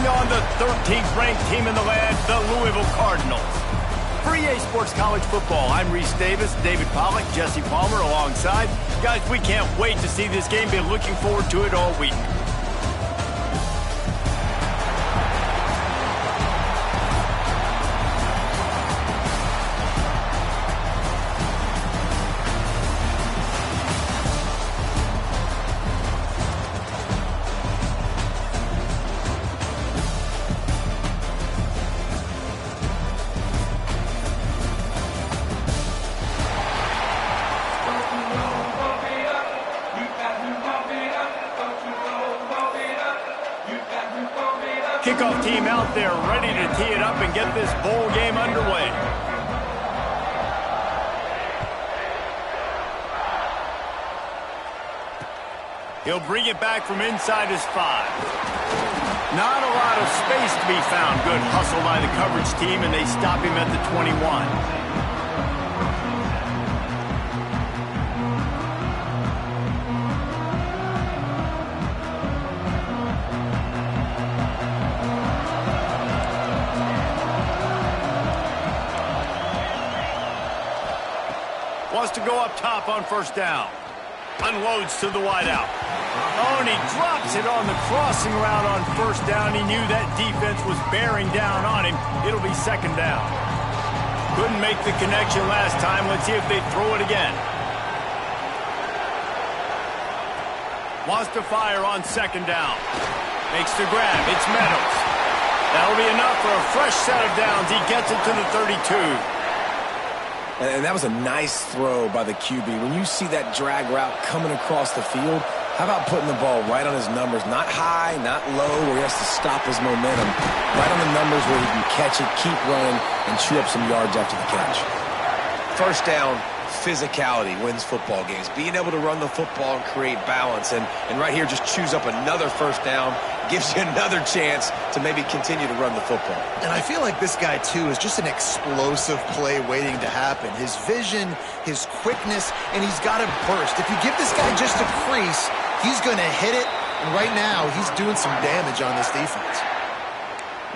on the 13th-ranked team in the land, the Louisville Cardinals. For EA Sports College Football, I'm Reese Davis, David Pollack, Jesse Palmer alongside. Guys, we can't wait to see this game. Been looking forward to it all week. Kickoff team out there ready to tee it up and get this bowl game underway. He'll bring it back from inside his 5. Not a lot of space to be found. Good hustle by the coverage team, and they stop him at the 21. Wants to go up top on first down. Unloads to the wideout. Oh, and he drops it on the crossing route on first down. He knew that defense was bearing down on him. It'll be second down. Couldn't make the connection last time. Let's see if they throw it again. Wants to fire on second down. Makes the grab. It's Meadows. That'll be enough for a fresh set of downs. He gets it to the 32. And that was a nice throw by the QB. When you see that drag route coming across the field, how about putting the ball right on his numbers? Not high, not low, where he has to stop his momentum. Right on the numbers where he can catch it, keep running, and chew up some yards after the catch. First down, physicality wins football games. Being able to run the football and create balance. And right here, just chews up another first down, gives you another chance to maybe continue to run the football. And I feel like this guy, too, is just an explosive play waiting to happen. His vision, his quickness, and he's got to burst. If you give this guy just a crease, he's going to hit it. And right now, he's doing some damage on this defense.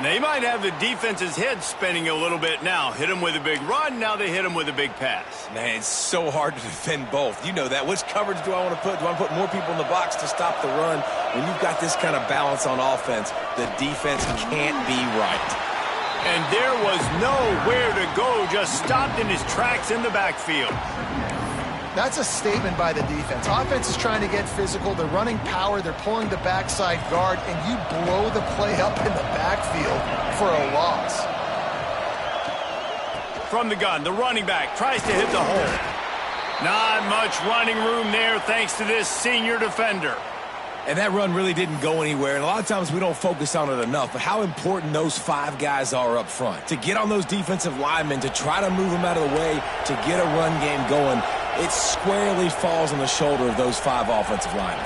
They might have the defense's head spinning a little bit now. Hit him with a big run, now they hit him with a big pass. Man, it's so hard to defend both. You know that. Which coverage do I want to put? Do I want to put more people in the box to stop the run? When you've got this kind of balance on offense, the defense can't be right. And there was nowhere to go, just stopped in his tracks in the backfield. That's a statement by the defense. Offense is trying to get physical. They're running power. They're pulling the backside guard, and you blow the play up in the backfield for a loss. From the gun, the running back tries to hit the hole. Not much running room there thanks to this senior defender. And that run really didn't go anywhere, and a lot of times we don't focus on it enough, but how important those 5 guys are up front. To get on those defensive linemen, to try to move them out of the way, to get a run game going, it squarely falls on the shoulder of those 5 offensive linemen.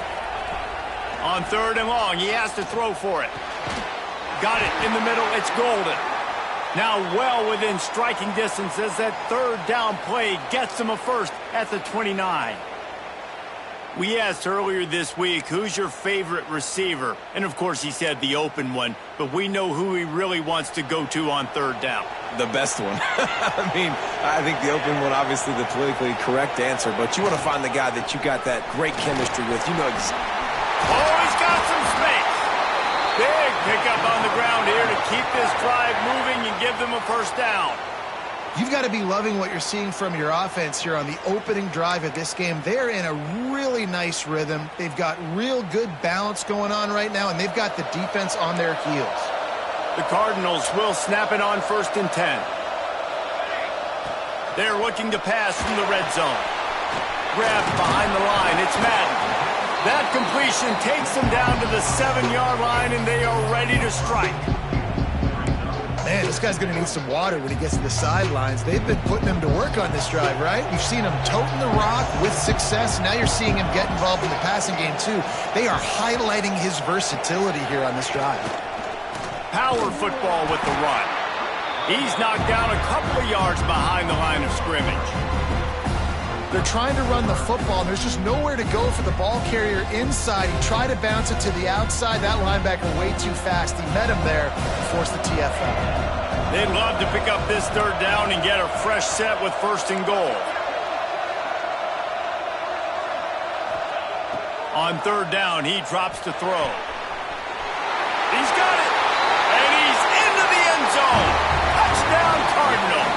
On third and long, he has to throw for it. Got it in the middle, it's Golden. Now well within striking distance as that third down play gets him a first at the 29. We asked earlier this week, who's your favorite receiver? And, of course, he said the open one, but we know who he really wants to go to on third down. The best one. I mean, I think the open one, obviously the politically correct answer, but you want to find the guy that you got that great chemistry with. You know Oh, he's got some space. Big pickup on the ground here to keep this drive moving and give them a first down. You've got to be loving what you're seeing from your offense here on the opening drive of this game. They're in a really nice rhythm. They've got real good balance going on right now, and they've got the defense on their heels. The Cardinals will snap it on first and 10. They're looking to pass from the red zone. Grabbed behind the line. It's Madden. That completion takes them down to the 7-yard line, and they are ready to strike. Man, this guy's going to need some water when he gets to the sidelines. They've been putting him to work on this drive, right? You've seen him toting the rock with success. Now you're seeing him get involved in the passing game, too. They are highlighting his versatility here on this drive. Power football with the run. He's knocked down a couple of yards behind the line of scrimmage. They're trying to run the football, and there's just nowhere to go for the ball carrier inside. He tried to bounce it to the outside. That linebacker way too fast. He met him there and forced the TFL. They'd love to pick up this third down and get a fresh set with 1st and goal. On 3rd down, he drops to throw. He's got it, and he's into the end zone. Touchdown, Cardinals.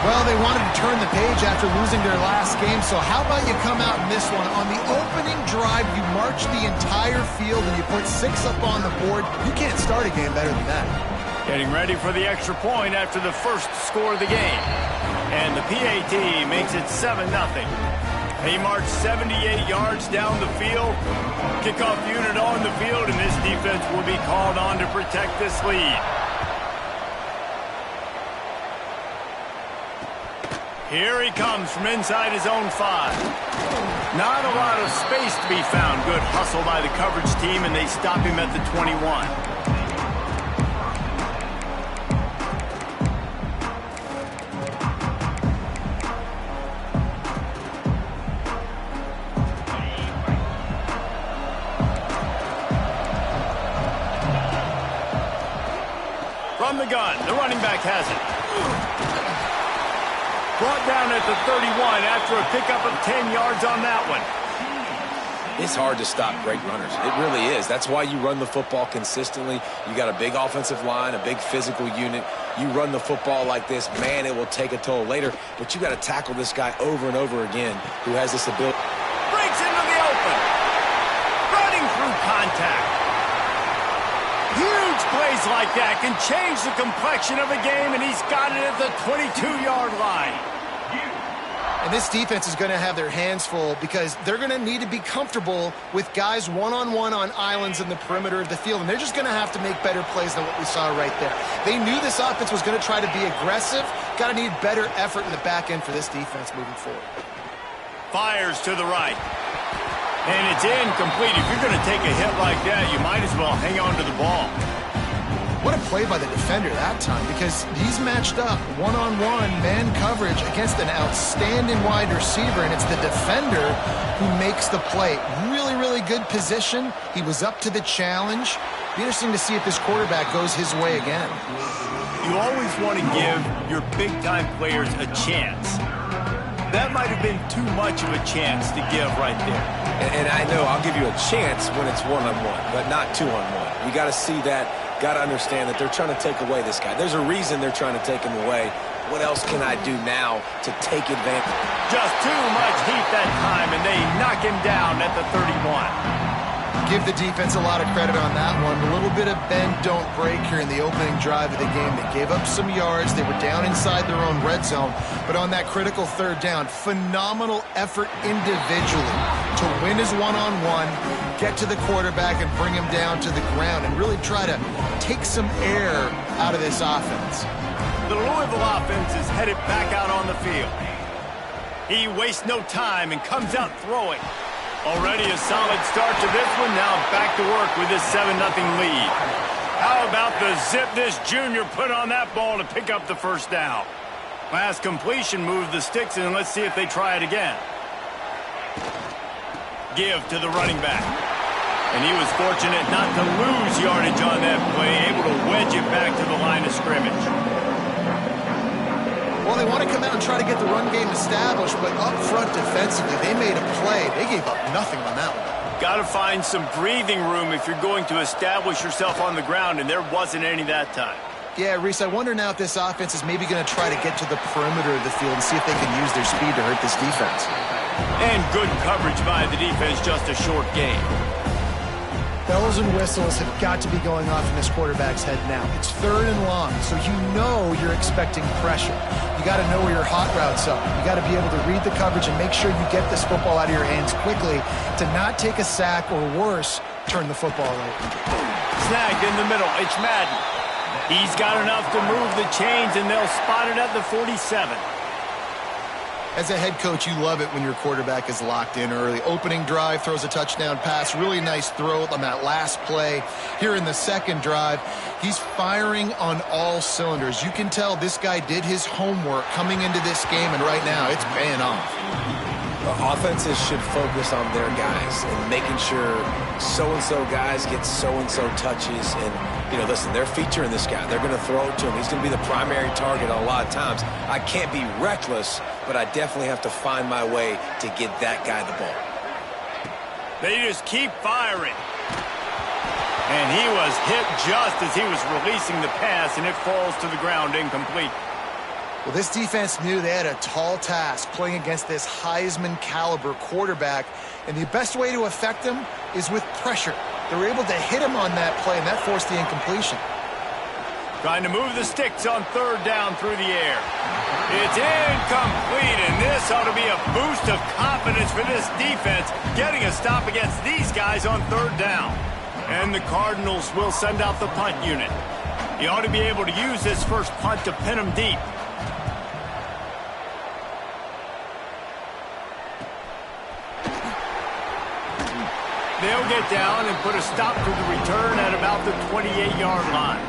Well, they wanted to turn the page after losing their last game, so how about you come out in this one? On the opening drive, you march the entire field and you put 6 up on the board. You can't start a game better than that. Getting ready for the extra point after the first score of the game. And the PAT makes it 7-0. He marched 78 yards down the field. Kickoff unit on the field, and this defense will be called on to protect this lead. Here he comes from inside his own 5. Not a lot of space to be found. Good hustle by the coverage team, and they stop him at the 21. From the gun, the running back has it. Brought down at the 31 after a pickup of 10 yards on that one. It's hard to stop great runners. It really is. That's why you run the football consistently. You got a big offensive line, a big physical unit. You run the football like this, man, it will take a toll later. But you got to tackle this guy over and over again who has this ability. Breaks into the open. Running through contact. Huge plays like that can change the complexion of a game, and he's got it at the 22-yard line. And this defense is going to have their hands full because they're going to need to be comfortable with guys one-on-one on islands in the perimeter of the field, and they're just going to have to make better plays than what we saw right there. They knew this offense was going to try to be aggressive. Got to need better effort in the back end for this defense moving forward. Fires to the right. And it's incomplete. If you're going to take a hit like that, you might as well hang on to the ball. What a play by the defender that time, because he's matched up one-on-one man coverage against an outstanding wide receiver, and it's the defender who makes the play. Really, really good position. He was up to the challenge. Be interesting to see if this quarterback goes his way again. You always want to give your big-time players a chance. That might have been too much of a chance to give right there. And I know I'll give you a chance when it's one-on-one, but not two-on-one. You got to see that. Got to understand that they're trying to take away this guy. There's a reason they're trying to take him away. What else can I do now to take advantage? Just too much heat that time, and they knock him down at the 31. Give the defense a lot of credit on that one. A little bit of bend, don't break here in the opening drive of the game. They gave up some yards. They were down inside their own red zone. But on that critical 3rd down, phenomenal effort individually to win his one-on-one, get to the quarterback and bring him down to the ground and really try to take some air out of this offense. The Louisville offense is headed back out on the field. He wastes no time and comes out throwing. Already a solid start to this one. Now back to work with this 7-0 lead. How about the zip this junior put on that ball to pick up the 1st down? Last completion moved the sticks, and let's see if they try it again. Give to the running back. And he was fortunate not to lose yardage on that play, able to wedge it back to the line of scrimmage. Well, they want to come out and try to get the run game established, but up front defensively, they made a play. They gave up nothing on that one. Got to find some breathing room if you're going to establish yourself on the ground, and there wasn't any that time. Yeah, Reese, I wonder now if this offense is maybe going to try to get to the perimeter of the field and see if they can use their speed to hurt this defense. And good coverage by the defense, just a short game. Bells and whistles have got to be going off in this quarterback's head now. It's 3rd and long, so you know you're expecting pressure. You got to know where your hot routes are. You got to be able to read the coverage and make sure you get this football out of your hands quickly to not take a sack or worse, turn the football over. Snagged in the middle. It's Madden. He's got enough to move the chains, and they'll spot it at the 47. As a head coach, you love it when your quarterback is locked in early. Opening drive, throws a touchdown pass, really nice throw on that last play. Here in the second drive, he's firing on all cylinders. You can tell this guy did his homework coming into this game, and right now it's paying off. Offenses should focus on their guys and making sure so-and-so guys get so-and-so touches. And, you know, listen, they're featuring this guy. They're going to throw it to him. He's going to be the primary target a lot of times. I can't be reckless, but I definitely have to find my way to get that guy the ball. They just keep firing. And he was hit just as he was releasing the pass, and it falls to the ground incomplete. Well, this defense knew they had a tall task playing against this Heisman caliber quarterback, and the best way to affect him is with pressure. They were able to hit him on that play, and that forced the incompletion. Trying to move the sticks on third down through the air. It's incomplete, and this ought to be a boost of confidence for this defense, getting a stop against these guys on third down. And the Cardinals will send out the punt unit. He ought to be able to use this first punt to pin him deep. They'll get down and put a stop to the return at about the 28-yard line.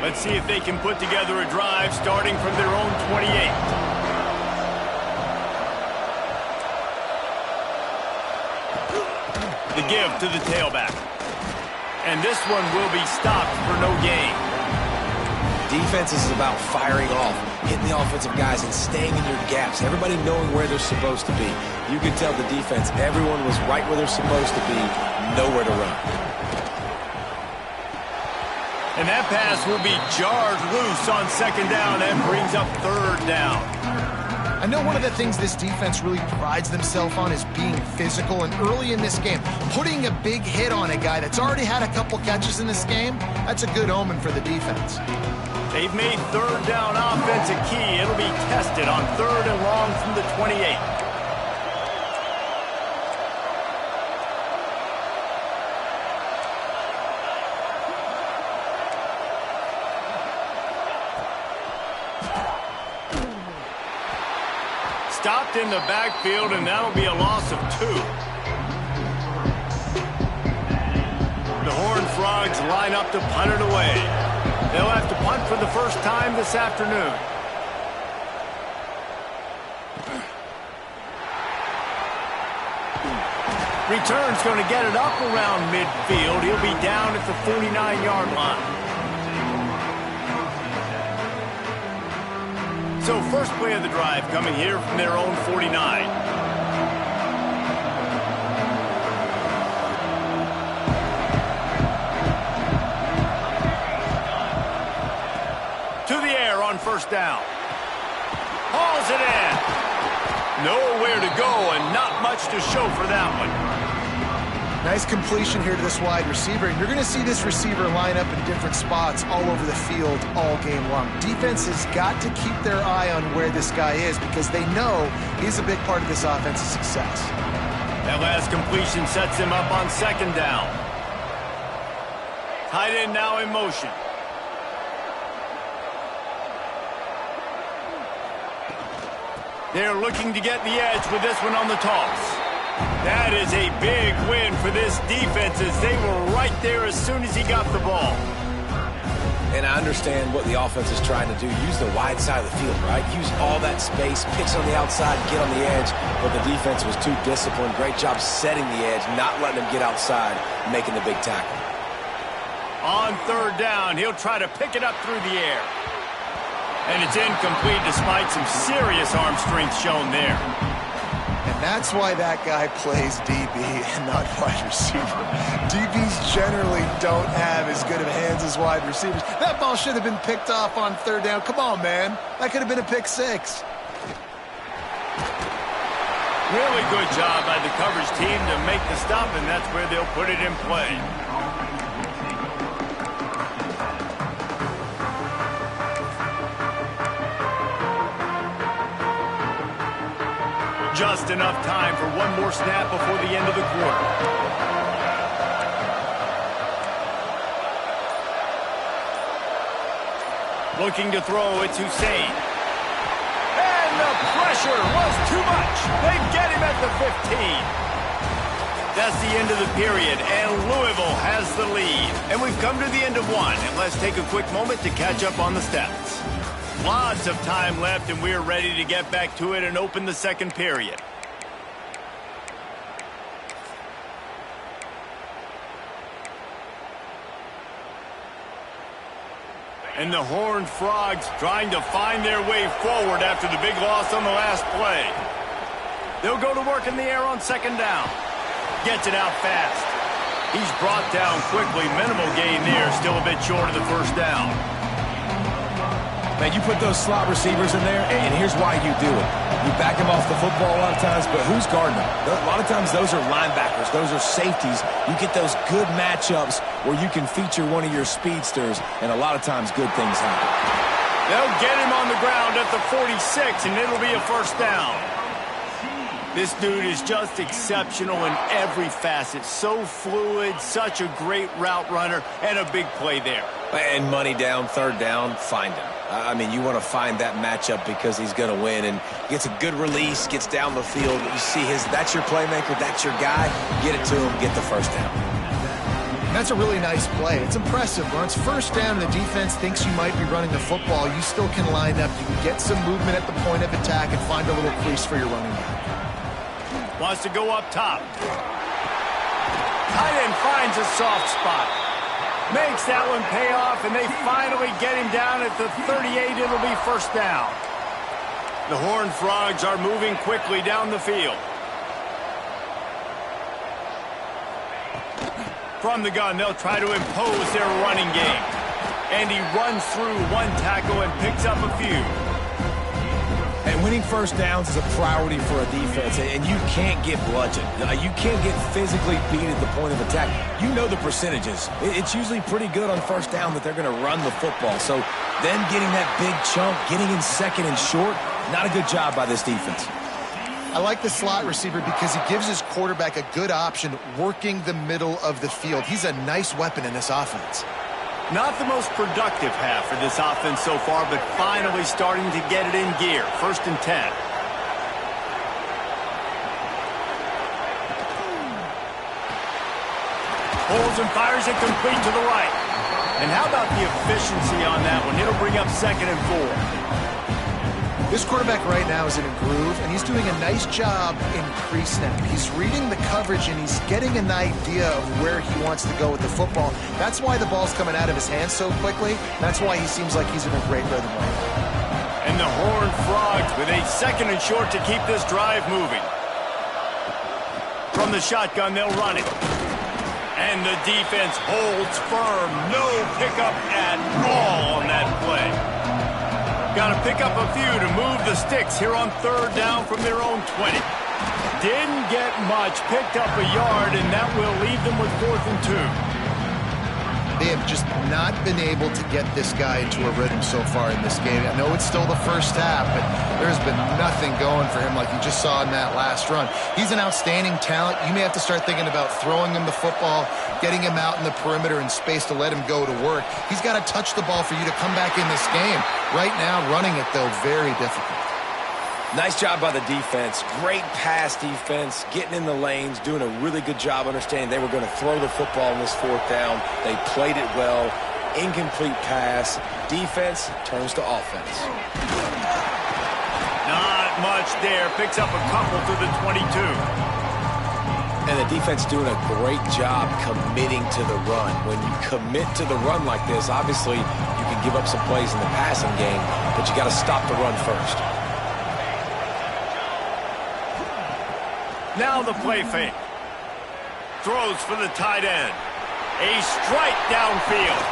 Let's see if they can put together a drive starting from their own 28. The give to the tailback. And this one will be stopped for no gain. Defense is about firing off, hitting the offensive guys and staying in your gaps. Everybody knowing where they're supposed to be. You can tell the defense, everyone was right where they're supposed to be, nowhere to run. And that pass will be jarred loose on second down and brings up third down. I know one of the things this defense really prides themselves on is being physical, and early in this game, putting a big hit on a guy that's already had a couple catches in this game, that's a good omen for the defense. They've made third down offense a key. It'll be tested on third and long from the 28. Stopped in the backfield, and that'll be a loss of 2. The Horned Frogs line up to punt it away. They'll have to punt for the first time this afternoon. Return's going to get it up around midfield. He'll be down at the 49-yard line. So first play of the drive coming here from their own 49. On first down. Hauls it in. Nowhere to go and not much to show for that one. Nice completion here to this wide receiver. And you're going to see this receiver line up in different spots all over the field all game long. Defense has got to keep their eye on where this guy is because they know he's a big part of this offense's success. That last completion sets him up on second down. Tight end now in motion. They're looking to get the edge with this one on the toss. That is a big win for this defense as they were right there as soon as he got the ball. And I understand what the offense is trying to do. Use the wide side of the field, right? Use all that space, pitch on the outside, get on the edge. But the defense was too disciplined. Great job setting the edge, not letting him get outside, making the big tackle. On third down, he'll try to pick it up through the air. And it's incomplete despite some serious arm strength shown there. And that's why that guy plays DB and not wide receiver. DBs generally don't have as good of hands as wide receivers. That ball should have been picked off on third down. Come on, man. That could have been a pick 6. Really good job by the coverage team to make the stop, and that's where they'll put it in play. Just enough time for one more snap before the end of the quarter. Looking to throw, it's Hussein. And the pressure was too much. They get him at the 15. That's the end of the period, and Louisville has the lead. And we've come to the end of one, and let's take a quick moment to catch up on the stats. Lots of time left, and we're ready to get back to it and open the second period. And the Horned Frogs trying to find their way forward after the big loss on the last play. They'll go to work in the air on second down. Gets it out fast. He's brought down quickly. Minimal gain there. Still a bit short of the first down. Man, you put those slot receivers in there, and here's why you do it. You back them off the football a lot of times, but who's guarding them? A lot of times those are linebackers. Those are safeties. You get those good matchups where you can feature one of your speedsters, and a lot of times good things happen. They'll get him on the ground at the 46, and it'll be a first down. This dude is just exceptional in every facet. So fluid, such a great route runner, and a big play there. And money down, third down, find him. I mean, you want to find that matchup because he's going to win. And gets a good release, gets down the field. You see that's your playmaker, that's your guy. Get it to him, get the first down. That's a really nice play. It's impressive. When it's first down and the defense thinks you might be running the football, you still can line up. You can get some movement at the point of attack and find a little crease for your running back. Wants to go up top. Tight end finds a soft spot. Makes that one pay off, and they finally get him down at the 38. It'll be first down. The Horned Frogs are moving quickly down the field. From the gun, they'll try to impose their running game. And he runs through one tackle and picks up a few. And winning first downs is a priority for a defense, and you can't get bludgeoned. You can't get physically beat at the point of attack. You know the percentages. It's usually pretty good on first down that they're going to run the football. So them getting that big chunk, getting in second and short, not a good job by this defense. I like the slot receiver because he gives his quarterback a good option working the middle of the field. He's a nice weapon in this offense. Not the most productive half for this offense so far, but finally starting to get it in gear. First and 10. Holds and fires it complete to the right. And how about the efficiency on that one? It'll bring up second and 4. This quarterback right now is in a groove, and he's doing a nice job in pre-snap. He's reading the coverage, and he's getting an idea of where he wants to go with the football. That's why the ball's coming out of his hands so quickly. That's why he seems like he's in a great rhythm right now. And the Horned Frogs with a second and short to keep this drive moving. From the shotgun, they'll run it. And the defense holds firm. No pickup at all on that play. Got to pick up a few to move the sticks here on third down from their own 20. Didn't get much, picked up a yard, and that will leave them with 4th and 2. They have just not been able to get this guy into a rhythm so far in this game. I know it's still the first half, but there's been nothing going for him like you just saw in that last run. He's an outstanding talent. You may have to start thinking about throwing him the football, getting him out in the perimeter in space to let him go to work. He's got to touch the ball for you to come back in this game. Right now, running it, though, very difficult. Nice job by the defense. Great pass defense, getting in the lanes, doing a really good job understanding they were going to throw the football in this 4th down. They played it well. Incomplete pass. Defense turns to offense. Not much there. Picks up a couple to the 22. And the defense doing a great job committing to the run. When you commit to the run like this, obviously you can give up some plays in the passing game, but you got to stop the run first. Now the play fake. Throws for the tight end. A strike downfield.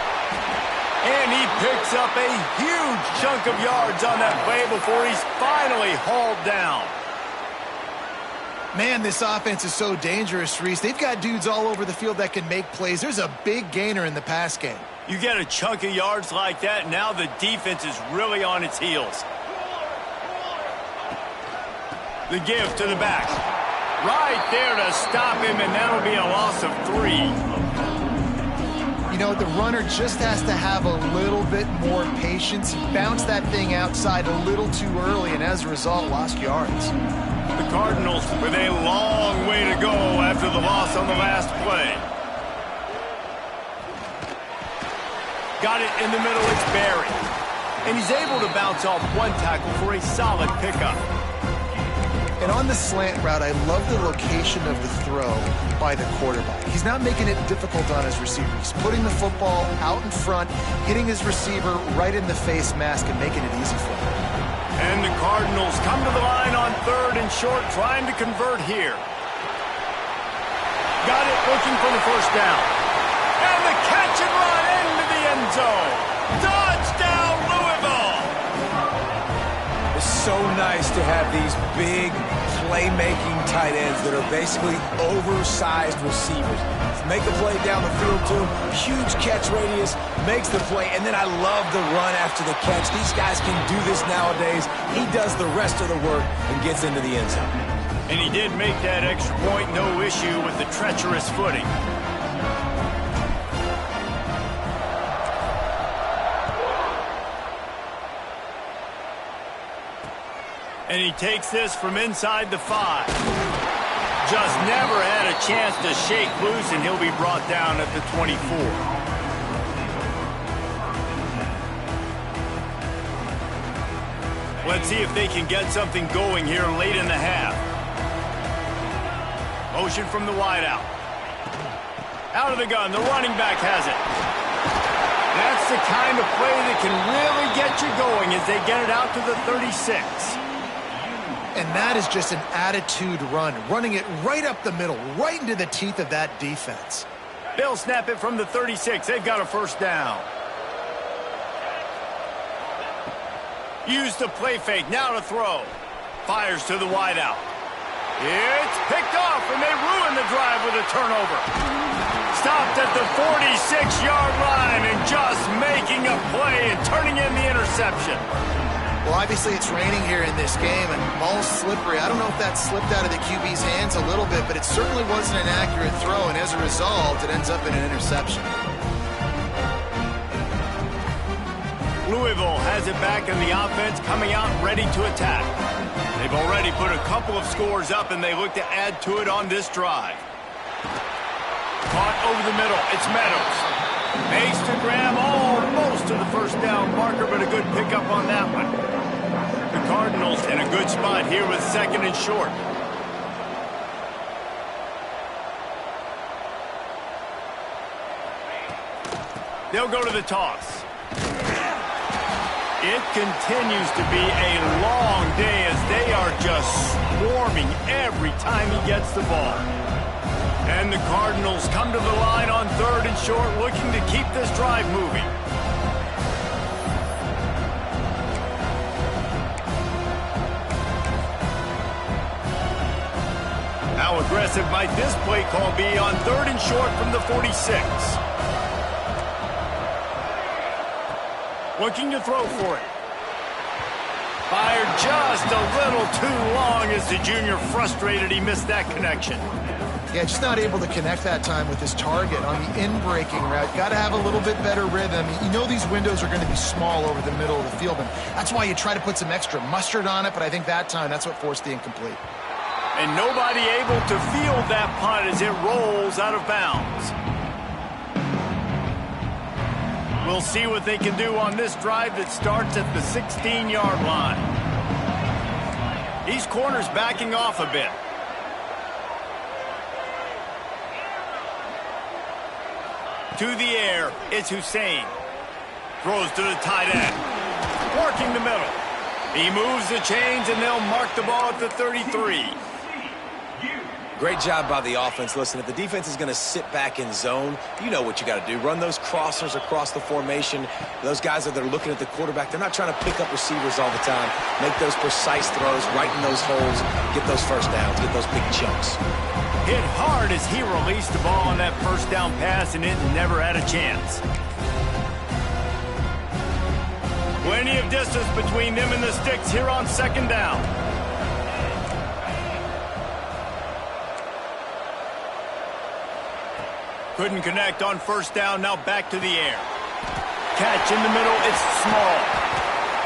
And he picks up a huge chunk of yards on that play before he's finally hauled down. Man, this offense is so dangerous, Reese. They've got dudes all over the field that can make plays. There's a big gainer in the pass game. You get a chunk of yards like that, now the defense is really on its heels. The give to the back. Right there to stop him, and that'll be a loss of 3. You know, the runner just has to have a little bit more patience. He bounced that thing outside a little too early, and as a result, lost yards. The Cardinals with a long way to go after the loss on the last play. Got it in the middle, it's Barry. And he's able to bounce off one tackle for a solid pickup. And on the slant route, I love the location of the throw by the quarterback. He's not making it difficult on his receiver. He's putting the football out in front, hitting his receiver right in the face mask and making it easy for him. And the Cardinals come to the line on 3rd and short, trying to convert here. Got it, looking for the first down. And the catch and run into the end zone. Touchdown, Louisville! It's so nice to have these big playmaking tight ends that are basically oversized receivers. Make a play down the field to him, huge catch radius, makes the play, and then I love the run after the catch. These guys can do this nowadays. He does the rest of the work and gets into the end zone. And he did make that extra point, no issue with the treacherous footing. And he takes this from inside the 5. Just never had a chance to shake loose, and he'll be brought down at the 24. Let's see if they can get something going here late in the half. Motion from the wideout. Out of the gun, the running back has it. That's the kind of play that can really get you going as they get it out to the 36. And that is just an attitude run, running it right up the middle, right into the teeth of that defense. They'll snap it from the 36. They've got a first down. Use the play fake, now to throw. Fires to the wideout. It's picked off, and they ruin the drive with a turnover. Stopped at the 46-yard line and just making a play and turning in the interception. Well, obviously it's raining here in this game, and the ball's slippery. I don't know if that slipped out of the QB's hands a little bit, but it certainly wasn't an accurate throw, and as a result, it ends up in an interception. Louisville has it back, and the offense coming out ready to attack. They've already put a couple of scores up, and they look to add to it on this drive. Caught over the middle. It's Meadows. Makes to Graham almost to the first down marker, but a good pickup on that one. The Cardinals in a good spot here with 2nd and short. They'll go to the toss. It continues to be a long day as they are just swarming every time he gets the ball. And the Cardinals come to the line on 3rd and short, looking to keep this drive moving. How aggressive might this play call be on 3rd and short from the 46? Looking to throw for it. Fired just a little too long as the junior frustrated he missed that connection. Yeah, just not able to connect that time with his target on the in-breaking route. Got to have a little bit better rhythm. You know these windows are going to be small over the middle of the field, and that's why you try to put some extra mustard on it, but I think that time that's what forced the incomplete. And nobody able to field that punt as it rolls out of bounds. We'll see what they can do on this drive that starts at the 16-yard line. These corners backing off a bit. To the air, it's Hussein. Throws to the tight end. Working the middle. He moves the chains, and they'll mark the ball at the 33. Great job by the offense. Listen, if the defense is going to sit back in zone, you know what you got to do. Run those crossers across the formation. Those guys that are looking at the quarterback, they're not trying to pick up receivers all the time. Make those precise throws, right in those holes, get those first downs, get those big chunks. Hit hard as he released the ball on that first down pass, and it never had a chance. Plenty of distance between them and the sticks here on 2nd down. Couldn't connect on first down, now back to the air. Catch in the middle, it's small.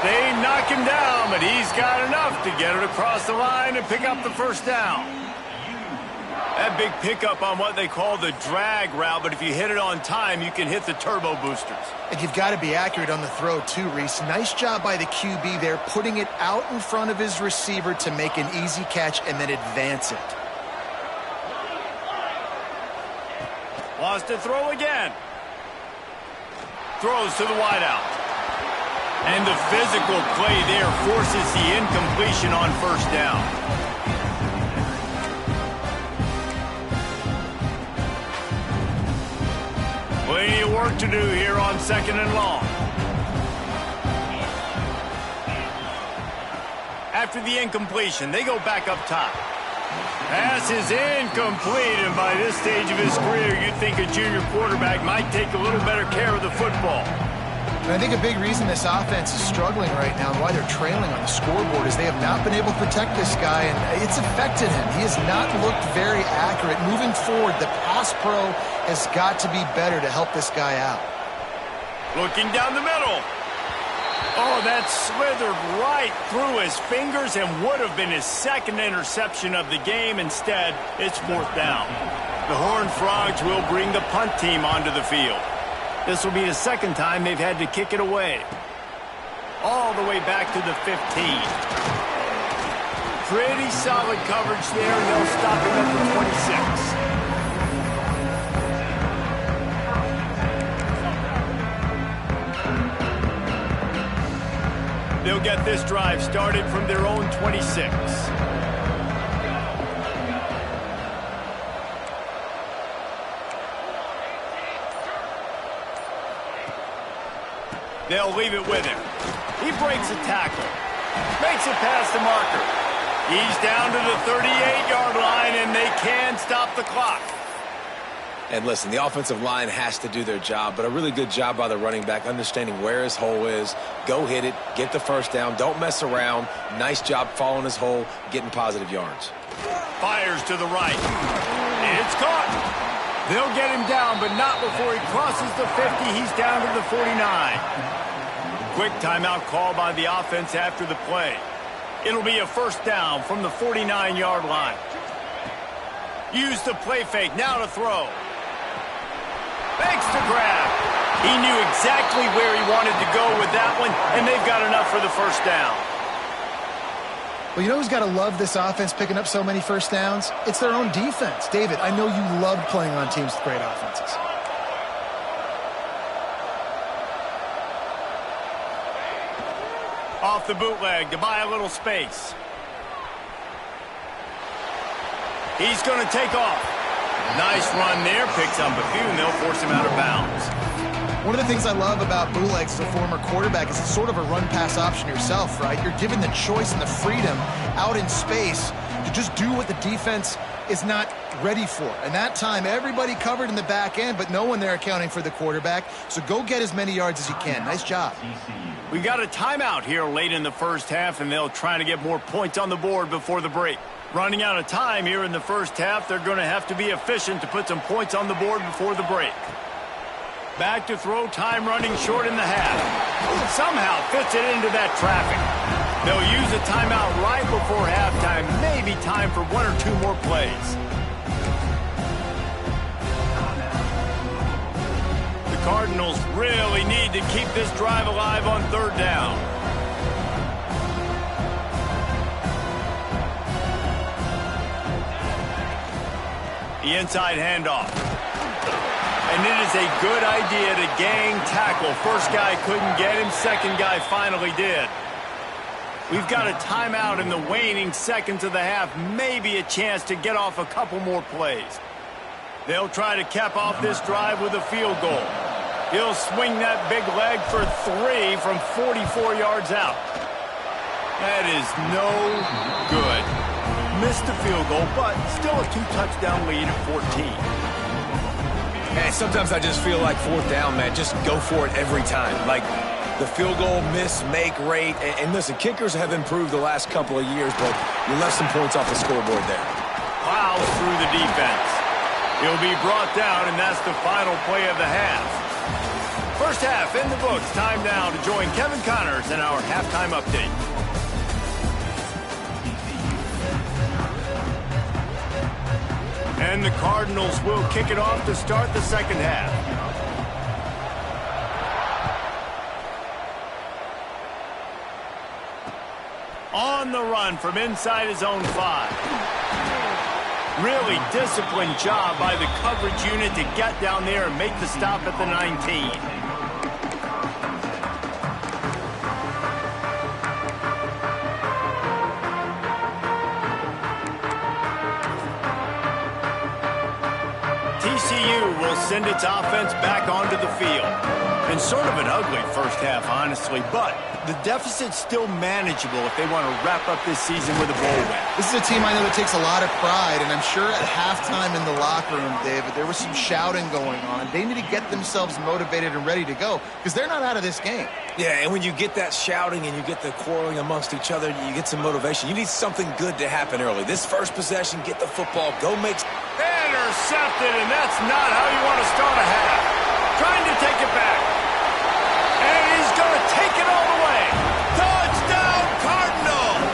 They knock him down, but he's got enough to get it across the line and pick up the first down. That big pickup on what they call the drag route, but if you hit it on time, you can hit the turbo boosters. And you've got to be accurate on the throw too, Reese. Nice job by the QB there, putting it out in front of his receiver to make an easy catch and then advance it. Wants to throw again. Throws to the wideout. And the physical play there forces the incompletion on first down. Plenty of work to do here on 2nd and long. After the incompletion, they go back up top. Pass is incomplete, and by this stage of his career, you'd think a junior quarterback might take a little better care of the football. And I think a big reason this offense is struggling right now and why they're trailing on the scoreboard is they have not been able to protect this guy, and it's affected him. He has not looked very accurate. Moving forward, the pass pro has got to be better to help this guy out. Looking down the middle. Oh, that slithered right through his fingers and would have been his second interception of the game. Instead, it's 4th down. The Horned Frogs will bring the punt team onto the field. This will be the second time they've had to kick it away. All the way back to the 15. Pretty solid coverage there, and they'll stop him at the 26. They'll get this drive started from their own 26. They'll leave it with him. He breaks a tackle. Makes it past the marker. He's down to the 38-yard line, and they can stop the clock. And listen, the offensive line has to do their job, but a really good job by the running back understanding where his hole is. Go hit it, get the first down, don't mess around. Nice job following his hole, getting positive yards. Fires to the right. It's caught. They'll get him down, but not before he crosses the 50. He's down to the 49. Quick timeout call by the offense after the play. It'll be a first down from the 49-yard line. Use the play fake, now to throw. Fakes to grab. He knew exactly where he wanted to go with that one, and they've got enough for the first down. Well, you know who's got to love this offense picking up so many first downs? It's their own defense. David, I know you love playing on teams with great offenses. Off the bootleg to buy a little space. He's going to take off. Nice run there. Picks up a few, and they'll force him out of bounds. One of the things I love about bootlegs, the former quarterback, is it's sort of a run-pass option yourself, right? You're given the choice and the freedom out in space to just do what the defense is not ready for. And that time, everybody covered in the back end, but no one there accounting for the quarterback. So go get as many yards as you can. Nice job. We got a timeout here late in the first half, and they'll try to get more points on the board before the break. Running out of time here in the first half, they're going to have to be efficient to put some points on the board before the break. Back to throw, time running short in the half. Somehow fits it into that traffic. They'll use a timeout right before halftime, maybe time for one or two more plays. The Cardinals really need to keep this drive alive on third down. The inside handoff. And it is a good idea to gang tackle. First guy couldn't get him. Second guy finally did. We've got a timeout in the waning seconds of the half. Maybe a chance to get off a couple more plays. They'll try to cap off this drive with a field goal. He'll swing that big leg for 3 from 44 yards out. That is no good. Missed the field goal, but still a 2-touchdown lead at 14. Hey, sometimes I just feel like fourth down, man. Just go for it every time. Like the field goal miss, make rate. And listen, kickers have improved the last couple of years, but you left some points off the scoreboard there. Plows through the defense. He'll be brought down, and that's the final play of the half. First half in the books. Time now to join Kevin Connors in our halftime update. And the Cardinals will kick it off to start the second half. On the run from inside his own 5. Really disciplined job by the coverage unit to get down there and make the stop at the 19. TCU will send its offense back onto the field. Been sort of an ugly first half, honestly, but the deficit's still manageable if they want to wrap up this season with a bowl win. This is a team I know that takes a lot of pride, and I'm sure at halftime in the locker room, David, there was some shouting going on. They need to get themselves motivated and ready to go because they're not out of this game. Yeah, and when you get that shouting and you get the quarreling amongst each other, you get some motivation. You need something good to happen early. This first possession, get the football, go make... Intercepted, and that's not how you want to start a half. Trying to take it back. And he's going to take it all the way. Touchdown, Cardinals!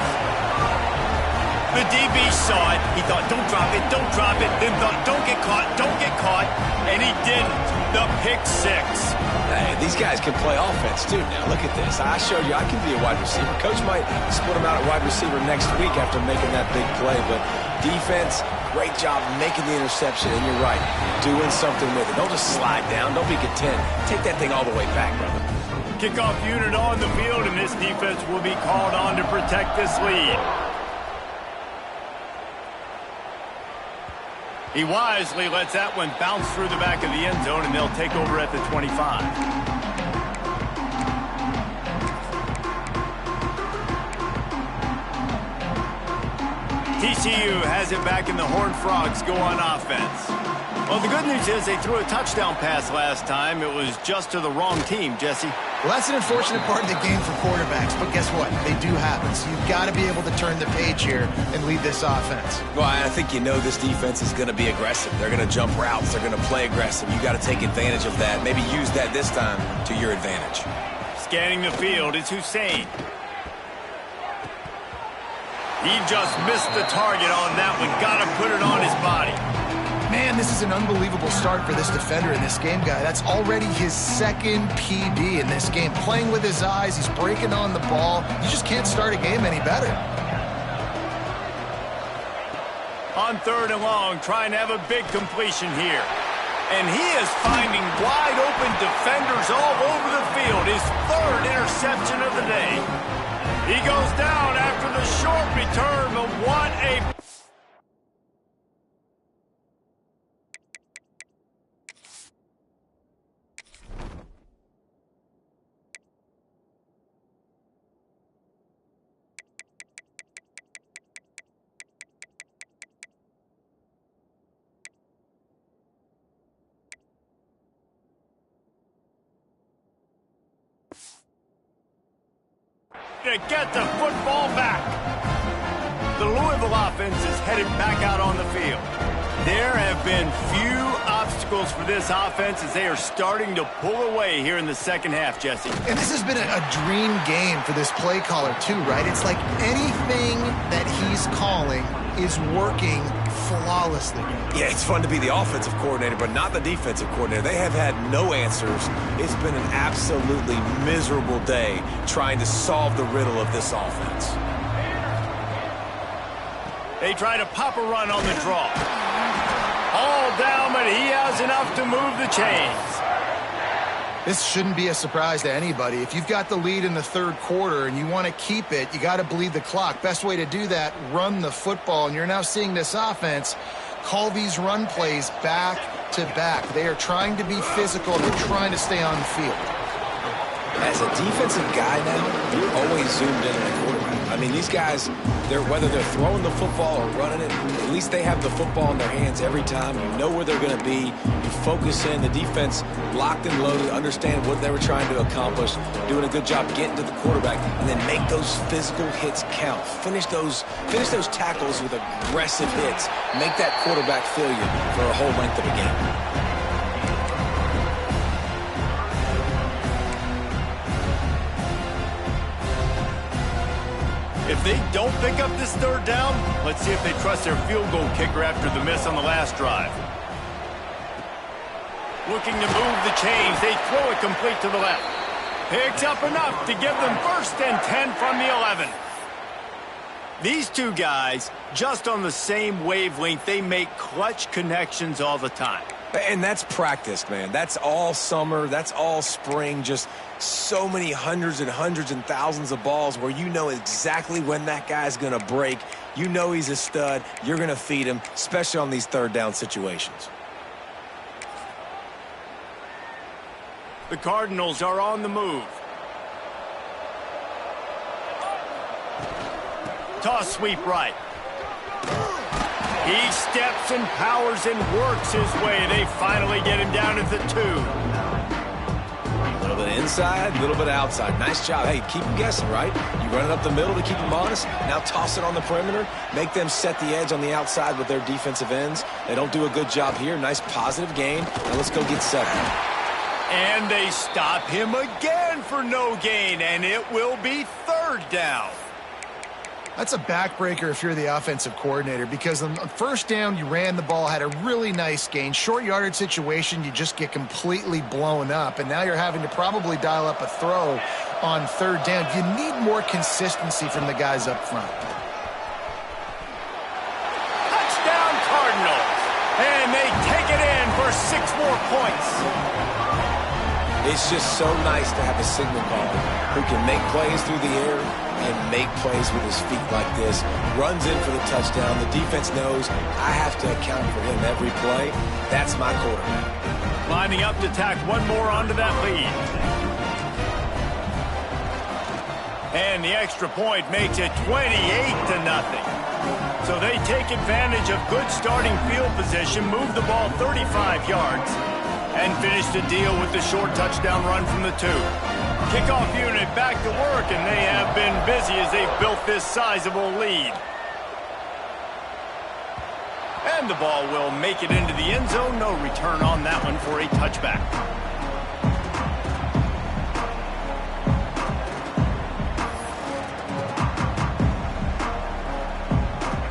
The DB saw it. He thought, don't drop it, don't drop it. Then thought, don't get caught, don't get caught. And he didn't. The pick 6. Hey, these guys can play offense, too. Now, look at this. I showed you I can be a wide receiver. Coach might split him out at wide receiver next week after making that big play. But defense, great job making the interception. And you're right, doing something with it. Don't just slide down. Don't be content. Take that thing all the way back, brother. Kickoff unit on the field, and this defense will be called on to protect this lead. He wisely lets that one bounce through the back of the end zone, and they'll take over at the 25. TCU has it back, and the Horned Frogs go on offense. Well, the good news is they threw a touchdown pass last time. It was just to the wrong team, Jesse. Well, that's an unfortunate part of the game for quarterbacks, but guess what? They do happen, so you've got to be able to turn the page here and lead this offense. Well, I think you know this defense is going to be aggressive. They're going to jump routes. They're going to play aggressive. You've got to take advantage of that. Maybe use that this time to your advantage. Scanning the field is Hussein. He just missed the target on that one. Got to put it on his body. Man, this is an unbelievable start for this defender in this game, guy. That's already his second PB in this game. Playing with his eyes, he's breaking on the ball. You just can't start a game any better. On 3rd and long, trying to have a big completion here. And he is finding wide open defenders all over the field. His 3rd interception of the day. He goes down after the short return, but what a... to get the football back. The Louisville offense is headed back out on the field. There have been few obstacles for this offense as they are starting to pull away here in the second half, Jesse. And this has been a dream game for this play caller too, right? It's like anything that he's calling is working flawlessly. Yeah, it's fun to be the offensive coordinator, but not the defensive coordinator. They have had no answers. It's been an absolutely miserable day trying to solve the riddle of this offense. They try to pop a run on the draw. All down, but he has enough to move the chains. This shouldn't be a surprise to anybody. If you've got the lead in the 3rd quarter and you want to keep it, you got to bleed the clock. Best way to do that, run the football. And you're now seeing this offense call these run plays back to back. They are trying to be physical. They're trying to stay on the field. As a defensive guy now, you're always zoomed in on the quarterback. I mean, these guys, whether they're throwing the football or running it, at least they have the football in their hands every time. You know where they're going to be. You focus in. The defense locked and loaded, understand what they were trying to accomplish, doing a good job getting to the quarterback, and then make those physical hits count. Finish those tackles with aggressive hits. Make that quarterback feel you for a whole length of a game. If they don't pick up this third down, let's see if they trust their field goal kicker after the miss on the last drive. Looking to move the chains. They throw it complete to the left. Picks up enough to give them 1st and 10 from the 11. These two guys, just on the same wavelength, they make clutch connections all the time. And that's practice, man. That's all summer. That's all spring. Just so many hundreds and thousands of balls where you know exactly when that guy's going to break. You know he's a stud. You're going to feed him, especially on these third down situations. The Cardinals are on the move. Toss sweep right. He steps and powers and works his way. They finally get him down at the 2. A little bit inside, a little bit outside. Nice job. Hey, keep them guessing, right? You run it up the middle to keep them honest. Now toss it on the perimeter. Make them set the edge on the outside with their defensive ends. They don't do a good job here. Nice positive gain. Now let's go get 7. And they stop him again for no gain, and it will be 3rd down. That's a backbreaker if you're the offensive coordinator, because on first down, you ran the ball, had a really nice gain. Short yardage situation, you just get completely blown up, and now you're having to probably dial up a throw on 3rd down. You need more consistency from the guys up front. Touchdown, Cardinals, and they take it in for 6 more points. It's just so nice to have a signal caller who can make plays through the air and make plays with his feet like this. Runs in for the touchdown. The defense knows I have to account for him every play. That's my quarterback. Lining up to tack one more onto that lead. And the extra point makes it 28-0. So they take advantage of good starting field position, move the ball 35 yards, and finish the deal with the short touchdown run from the 2. Kickoff unit back to work, and they have been busy as they've built this sizable lead. And the ball will make it into the end zone. No return on that one for a touchback.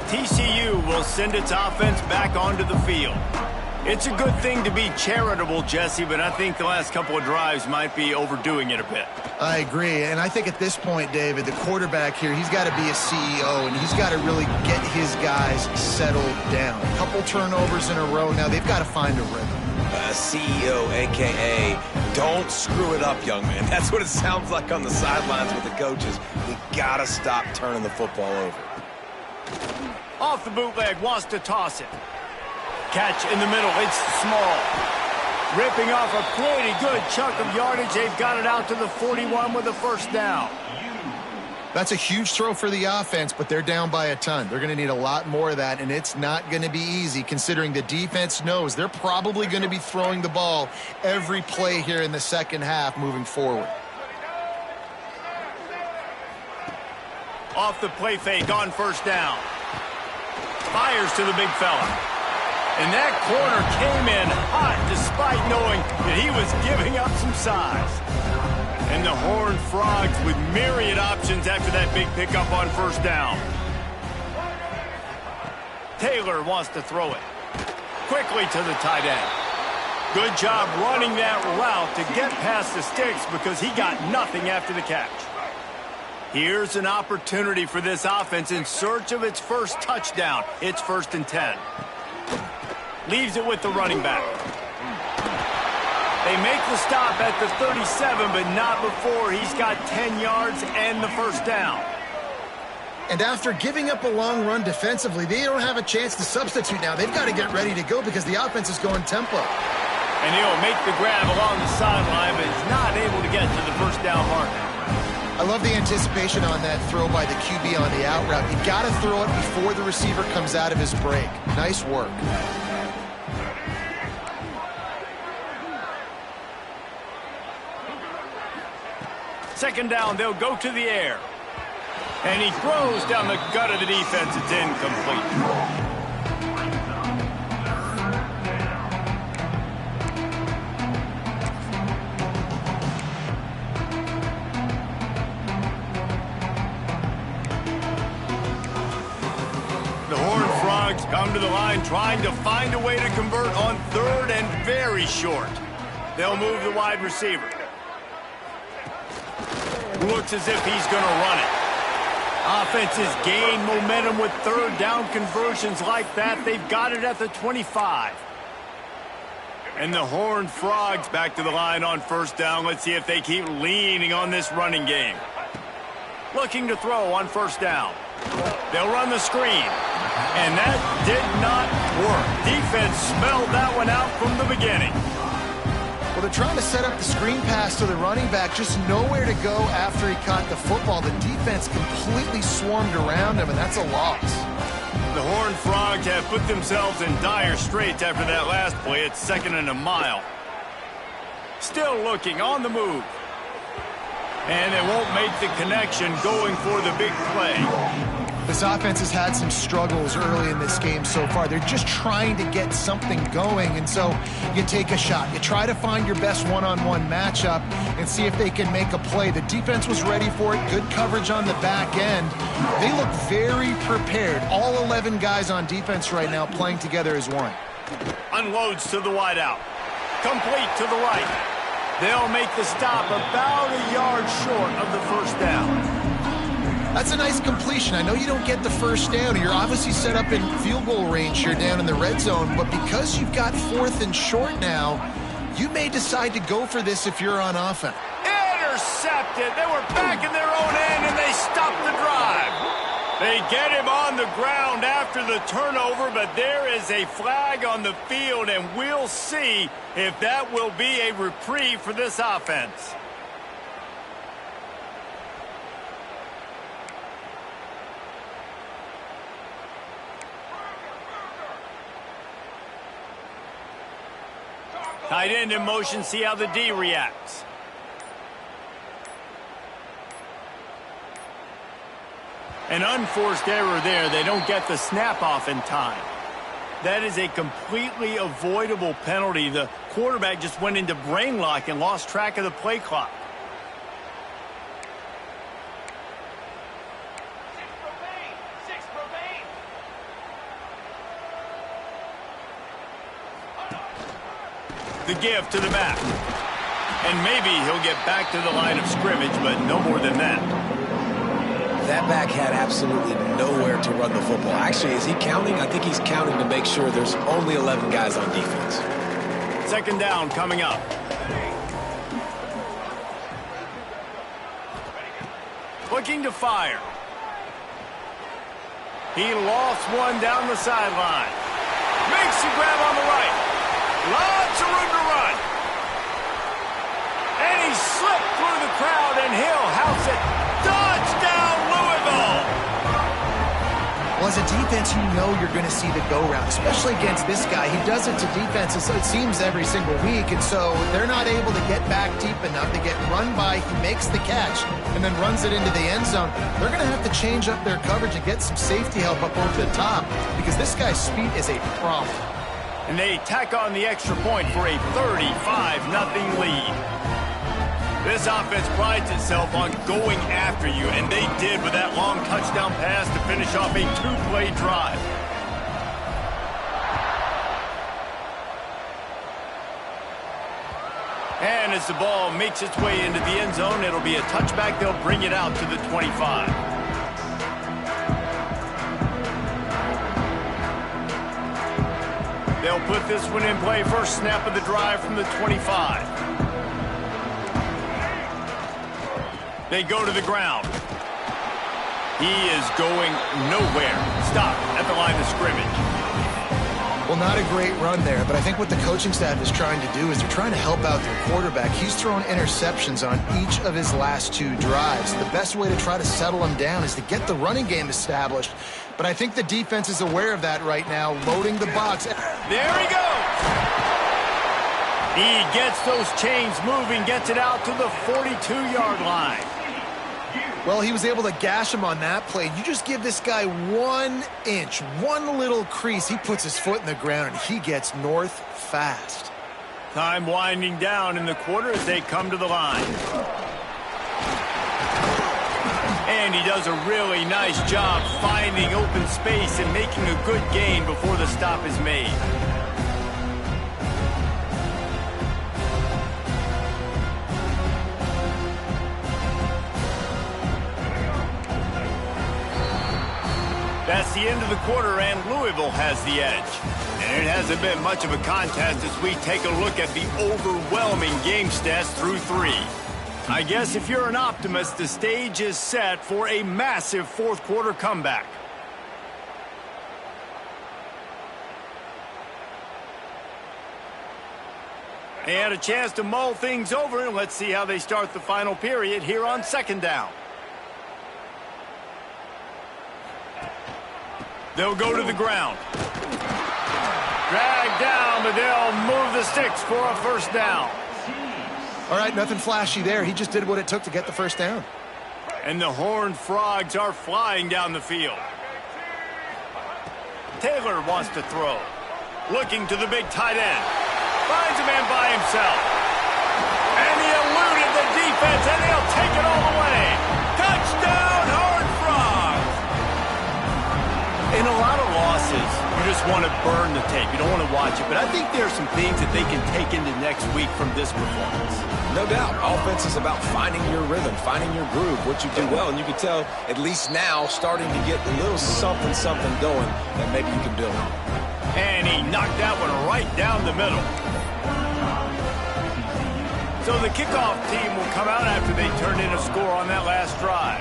TCU will send its offense back onto the field. It's a good thing to be charitable, Jesse, but I think the last couple of drives might be overdoing it a bit. I agree, and I think at this point, David, the quarterback here, he's got to be a CEO, and he's got to really get his guys settled down. A couple turnovers in a row. Now they've got to find a rhythm. CEO, a.k.a. don't screw it up, young man. That's what it sounds like on the sidelines with the coaches. We got to stop turning the football over. Off the bootleg, wants to toss it. Catch in the middle, it's small. Ripping off a pretty good chunk of yardage. They've got it out to the 41 with a 1st down. That's a huge throw for the offense, but they're down by a ton. They're going to need a lot more of that, and it's not going to be easy considering the defense knows they're probably going to be throwing the ball every play here in the second half moving forward. Off the play fake on 1st down. Fires to the big fella. And that corner came in hot despite knowing that he was giving up some size. And the Horned Frogs with myriad options after that big pickup on 1st down. Taylor wants to throw it. Quickly to the tight end. Good job running that route to get past the sticks because he got nothing after the catch. Here's an opportunity for this offense in search of its first touchdown. It's 1st and 10. Leaves it with the running back. They make the stop at the 37, but not before he's got 10 yards and the 1st down. And after giving up a long run defensively, they don't have a chance to substitute now. They've got to get ready to go because the offense is going tempo. And he'll make the grab along the sideline, but is not able to get to the 1st down marker. I love the anticipation on that throw by the QB on the out route. You got to throw it before the receiver comes out of his break. Nice work. Second down, they'll go to the air. And he throws down the gut of the defense. It's incomplete. Come to the line trying to find a way to convert on third and very short. They'll move the wide receiver. Looks as if he's going to run it. Offenses gain momentum with third down conversions like that. They've got it at the 25. And the Horned Frogs back to the line on first down. Let's see if they keep leaning on this running game. Looking to throw on first down. They'll run the screen. And that did not work. Defense smelled that one out from the beginning. Well, they're trying to set up the screen pass to the running back, just nowhere to go after he caught the football. The defense completely swarmed around him, and that's a loss. The Horned Frogs have put themselves in dire straits after that last play. It's 2nd and a mile. Still looking on the move. And they won't make the connection going for the big play. This offense has had some struggles early in this game so far. They're just trying to get something going, and so you take a shot. You try to find your best one-on-one matchup and see if they can make a play. The defense was ready for it. Good coverage on the back end. They look very prepared. All 11 guys on defense right now playing together as one. Unloads to the wideout. Complete to the right. They'll make the stop about a yard short of the first down. That's a nice completion. I know you don't get the first down. You're obviously set up in field goal range here down in the red zone, but because you've got 4th and short now, you may decide to go for this if you're on offense. Intercepted. They were back in their own end, and they stopped the drive. They get him on the ground after the turnover, but there is a flag on the field, and we'll see if that will be a reprieve for this offense. Tight end in motion, see how the D reacts. An unforced error there. They don't get the snap off in time. That is a completely avoidable penalty. The quarterback just went into brain lock and lost track of the play clock. The give to the back. And maybe he'll get back to the line of scrimmage, but no more than that. That back had absolutely nowhere to run the football. Actually, is he counting? I think he's counting to make sure there's only 11 guys on defense. 2nd down coming up. Looking to fire. He lost one down the sideline. Makes the grab on the right. Lots of room to run. And he slipped through the crowd, and he'll house it. Touchdown, Louisville! Well, as a defense, you know you're going to see the go-route, especially against this guy. He does it to defenses, it seems, every single week, and so they're not able to get back deep enough to get run by. He makes the catch and then runs it into the end zone. They're going to have to change up their coverage and get some safety help up over the top because this guy's speed is a problem. And they tack on the extra point for a 35-0 lead. This offense prides itself on going after you, and they did with that long touchdown pass to finish off a 2-play drive. And as the ball makes its way into the end zone, it'll be a touchback. They'll bring it out to the 25. They'll put this one in play. First snap of the drive from the 25. They go to the ground. He is going nowhere. Stop at the line of scrimmage. Well, not a great run there, but I think what the coaching staff is trying to do is they're trying to help out their quarterback. He's thrown interceptions on each of his last 2 drives. The best way to try to settle him down is to get the running game established. But I think the defense is aware of that right now, loading the box. There he goes. He gets those chains moving, gets it out to the 42-yard line. Well, he was able to gash him on that play. You just give this guy 1 inch, one little crease. He puts his foot in the ground, and he gets north fast. Time winding down in the quarter as they come to the line. And he does a really nice job finding open space and making a good gain before the stop is made. That's the end of the quarter, and Louisville has the edge. And it hasn't been much of a contest as we take a look at the overwhelming game stats through 3. I guess if you're an optimist, the stage is set for a massive fourth quarter comeback. They had a chance to mull things over, and let's see how they start the final period here on 2nd down. They'll go to the ground. Drag down, but they'll move the sticks for a 1st down. All right, nothing flashy there. He just did what it took to get the 1st down. And the Horned Frogs are flying down the field. Taylor wants to throw. Looking to the big tight end. Finds a man by himself. And he eluded the defense, and he'll take it all the way. Touchdown, Horned Frogs! In a lot of losses, you just want to burn the tape. You don't want to watch it. But I think there are some things that they can take into next week from this performance. No doubt. Offense is about finding your rhythm, finding your groove, what you do well. And you can tell, at least now, starting to get a little something going that maybe you can build on. And he knocked that one right down the middle. So the kickoff team will come out after they turned in a score on that last drive.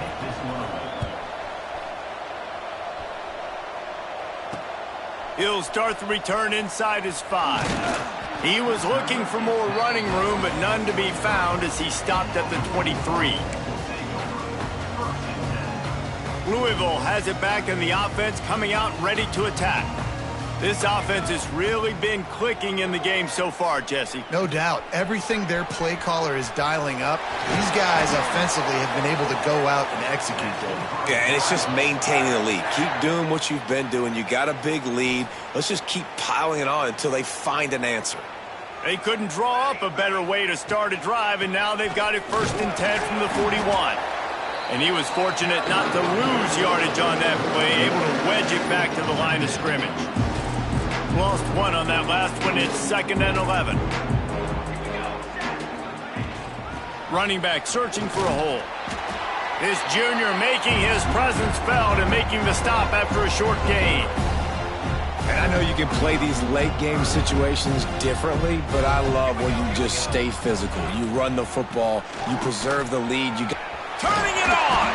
He'll start the return inside his 5. He was looking for more running room, but none to be found as he stopped at the 23. Louisville has it back in the offense, coming out ready to attack. This offense has really been clicking in the game so far, Jesse. No doubt. Everything their play caller is dialing up, these guys offensively have been able to go out and execute them. Yeah, and it's just maintaining the lead. Keep doing what you've been doing. You got a big lead. Let's just keep piling it on until they find an answer. They couldn't draw up a better way to start a drive, and now they've got it 1st and 10 from the 41. And he was fortunate not to lose yardage on that play, able to wedge it back to the line of scrimmage. Lost 1 on that last one. It's 2nd and 11. Running back searching for a hole. This junior making his presence felt and making the stop after a short gain. And I know you can play these late game situations differently, but I love when you just stay physical. You run the football, you preserve the lead. Turning it on!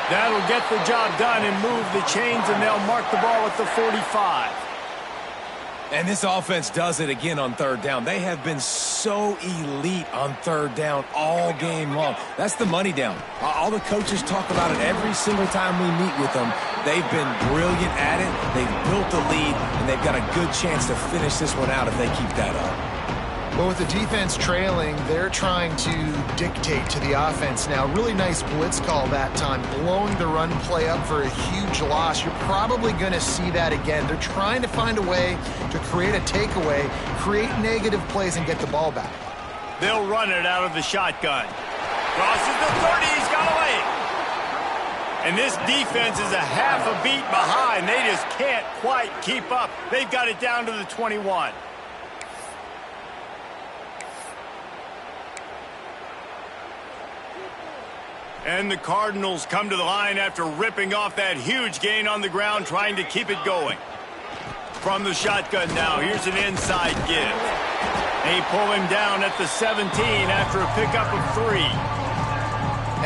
That'll get the job done and move the chains, and they'll mark the ball at the 45. And this offense does it again on 3rd down. They have been so elite on 3rd down all game long. That's the money down. All the coaches talk about it every single time we meet with them. They've been brilliant at it. They've built the lead, and they've got a good chance to finish this one out if they keep that up. Well, with the defense trailing, they're trying to dictate to the offense now. Really nice blitz call that time, blowing the run play up for a huge loss. You're probably going to see that again. They're trying to find a way to create a takeaway, create negative plays, and get the ball back. They'll run it out of the shotgun. Crosses the 30, he's got away. And this defense is a half a beat behind. They just can't quite keep up. They've got it down to the 21. And the Cardinals come to the line after ripping off that huge gain on the ground, trying to keep it going. From the shotgun now, here's an inside give. They pull him down at the 17 after a pickup of 3.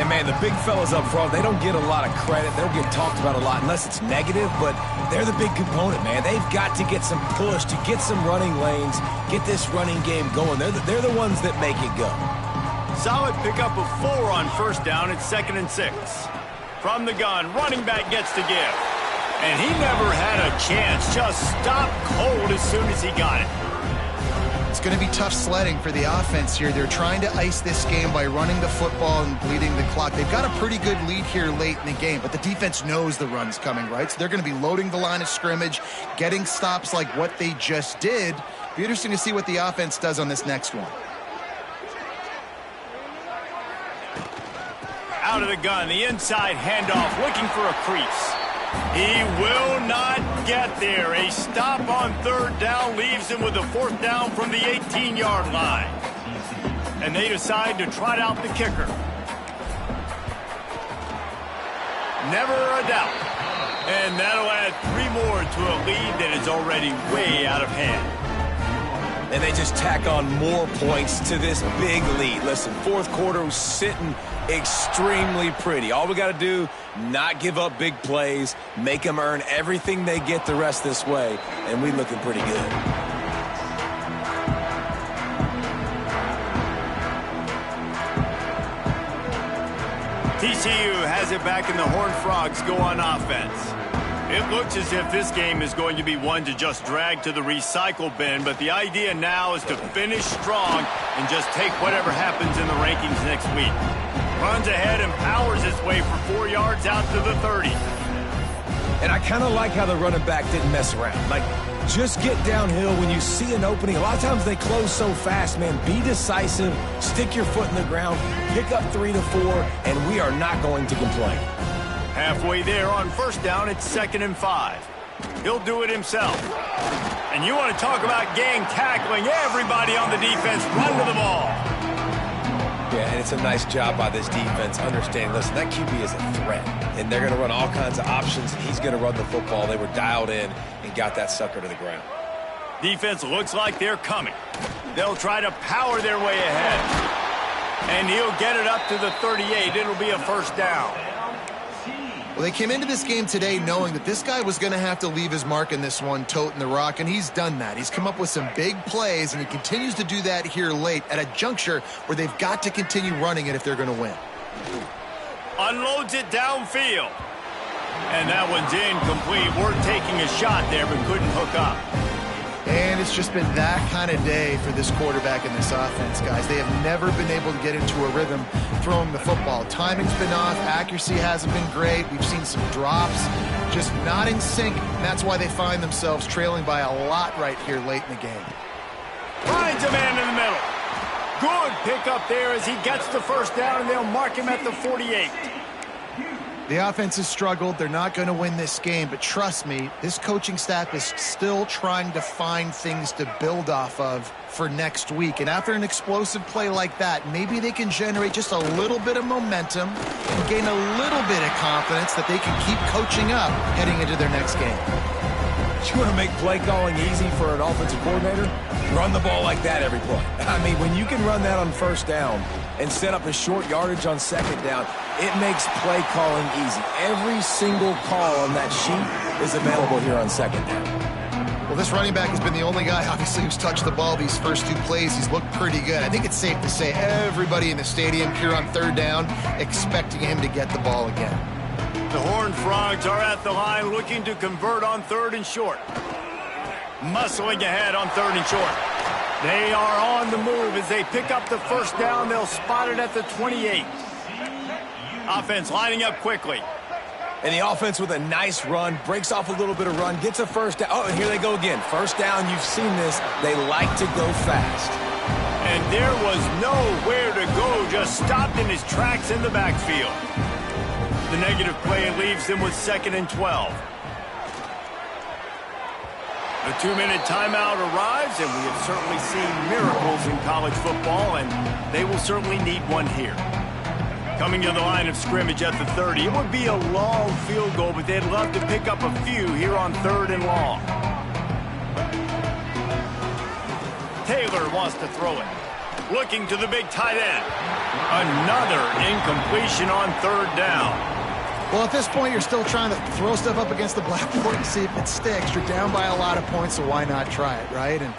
And, man, the big fellas up front, they don't get a lot of credit. They don't get talked about a lot unless it's negative, but they're the big component, man. They've got to get some push, to get some running lanes, get this running game going. They're the ones that make it go. Solid pickup of 4 on first down. It's 2nd and 6. From the gun, running back gets to give. And he never had a chance. Just stopped cold as soon as he got it. It's going to be tough sledding for the offense here. They're trying to ice this game by running the football and bleeding the clock. They've got a pretty good lead here late in the game, but the defense knows the run's coming, right? So they're going to be loading the line of scrimmage, getting stops like what they just did. Be interesting to see what the offense does on this next one. Out of the gun, the inside handoff, looking for a crease. He will not get there. A stop on 3rd down leaves him with a 4th down from the 18-yard line. And they decide to trot out the kicker. Never a doubt. And that'll add 3 more to a lead that is already way out of hand. And they just tack on more points to this big lead. Listen, 4th quarter was sitting extremely pretty. All we got to do, not give up big plays, make them earn everything they get the rest this way, and we looking pretty good. TCU has it back, and the Horned Frogs go on offense. It looks as if this game is going to be one to just drag to the recycle bin, but the idea now is to finish strong and just take whatever happens in the rankings next week. Runs ahead and powers his way for 4 yards out to the 30. And I kind of like how the running back didn't mess around. Like, just get downhill when you see an opening. A lot of times they close so fast, man. Be decisive, stick your foot in the ground, pick up 3 to 4, and we are not going to complain. Halfway there on first down, it's 2nd and 5. He'll do it himself. And you want to talk about gang tackling. Everybody on the defense run to the ball. Yeah, and it's a nice job by this defense understanding, listen, that QB is a threat, and they're going to run all kinds of options, and he's going to run the football. They were dialed in and got that sucker to the ground. Defense looks like they're coming. They'll try to power their way ahead. And he'll get it up to the 38. It'll be a first down. Well, they came into this game today knowing that this guy was going to have to leave his mark in this one, toting the rock, and he's done that. He's come up with some big plays, and he continues to do that here late at a juncture where they've got to continue running it if they're going to win. Unloads it downfield. And that one's incomplete. We're taking a shot there, but couldn't hook up. And it's just been that kind of day for this quarterback in this offense, guys. They have never been able to get into a rhythm throwing the football. Timing's been off. Accuracy hasn't been great. We've seen some drops. Just not in sync. And that's why they find themselves trailing by a lot right here late in the game. Finds a man in the middle. Good pickup there as he gets the first down, and they'll mark him at the 48. The offense has struggled. They're not going to win this game, but trust me, this coaching staff is still trying to find things to build off of for next week. And after an explosive play like that, maybe they can generate just a little bit of momentum and gain a little bit of confidence that they can keep coaching up heading into their next game. You want to make play calling easy for an offensive coordinator? Run the ball like that every play. I mean, when you can run that on first down and set up a short yardage on second down, it makes play calling easy. Every single call on that sheet is available here on second down. Well, this running back has been the only guy, obviously, who's touched the ball these first 2 plays. He's looked pretty good. I think it's safe to say everybody in the stadium here on third down expecting him to get the ball again. The Horned Frogs are at the line looking to convert on 3rd and short. Muscling ahead on 3rd and short. They are on the move as they pick up the first down. They'll spot it at the 28. Offense lining up quickly. And the offense with a nice run, breaks off a little bit of run, gets a first down. Oh, and here they go again. First down, you've seen this. They like to go fast. And there was nowhere to go, just stopped in his tracks in the backfield. The negative play leaves him with 2nd and 12. A 2-minute timeout arrives, and we have certainly seen miracles in college football, and they will certainly need one here. Coming to the line of scrimmage at the 30. It would be a long field goal, but they'd love to pick up a few here on 3rd and long. Taylor wants to throw it. Looking to the big tight end. Another incompletion on third down. Well, at this point, you're still trying to throw stuff up against the blackboard and see if it sticks. You're down by a lot of points, so why not try it, right? And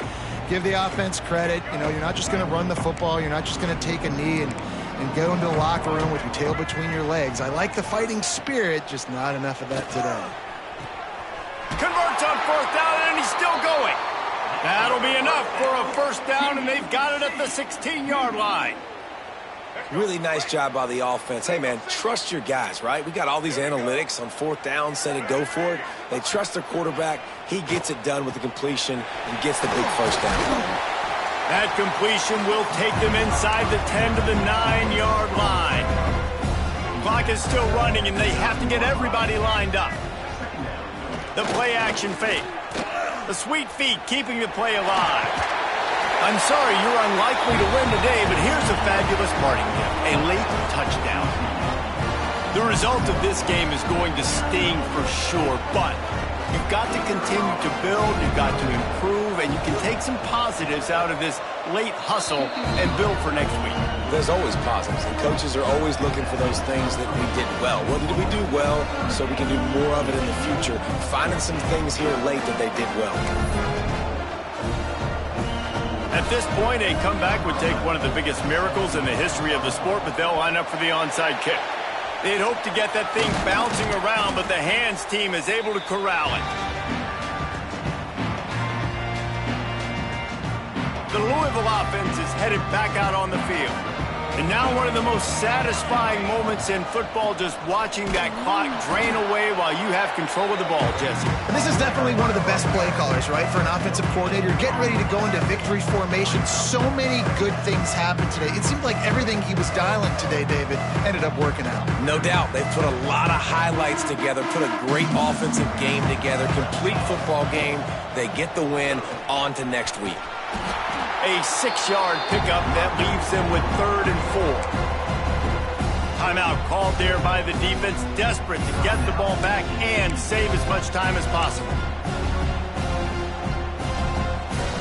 give the offense credit. You know, you're not just going to run the football. You're not just going to take a knee and go into the locker room with your tail between your legs. I like the fighting spirit, just not enough of that today. Converts on fourth down, and he's still going. That'll be enough for a first down, and they've got it at the 16-yard line. Really nice job by the offense. Hey, man, trust your guys, right? We got all these analytics on fourth down, say to go for it. They trust their quarterback. He gets it done with the completion and gets the big first down. That completion will take them inside the 10 to the 9-yard line. Clock is still running, and they have to get everybody lined up. The play-action fake. The sweet feet keeping the play alive. I'm sorry you're unlikely to win today, but here's a fabulous parting gift, a late touchdown. The result of this game is going to sting for sure, but you've got to continue to build, you've got to improve, and you can take some positives out of this late hustle and build for next week. There's always positives, and coaches are always looking for those things that we did well. What did we do well so we can do more of it in the future? Finding some things here late that they did well. At this point, a comeback would take one of the biggest miracles in the history of the sport, but they'll line up for the onside kick. They'd hope to get that thing bouncing around, but the hands team is able to corral it. The Louisville offense is headed back out on the field. And now one of the most satisfying moments in football, just watching that clock drain away while you have control of the ball, Jesse. And this is definitely one of the best play callers, right, for an offensive coordinator. Getting ready to go into victory formation. So many good things happened today. It seemed like everything he was dialing today, David, ended up working out. No doubt. They put a lot of highlights together, put a great offensive game together, complete football game. They get the win. On to next week. A 6-yard pickup that leaves them with 3rd and 4. Timeout called there by the defense, desperate to get the ball back and save as much time as possible.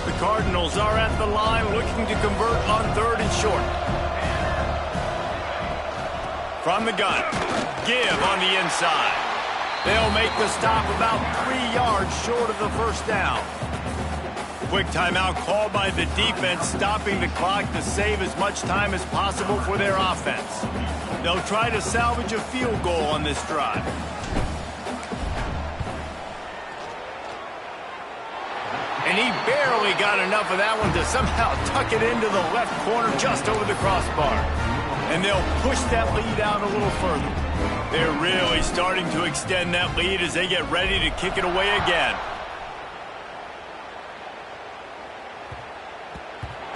The Cardinals are at the line looking to convert on 3rd and short. From the gun, give on the inside. They'll make the stop about 3 yards short of the first down. Quick timeout called by the defense, stopping the clock to save as much time as possible for their offense. They'll try to salvage a field goal on this drive. And he barely got enough of that one to somehow tuck it into the left corner just over the crossbar. And they'll push that lead out a little further. They're really starting to extend that lead as they get ready to kick it away again.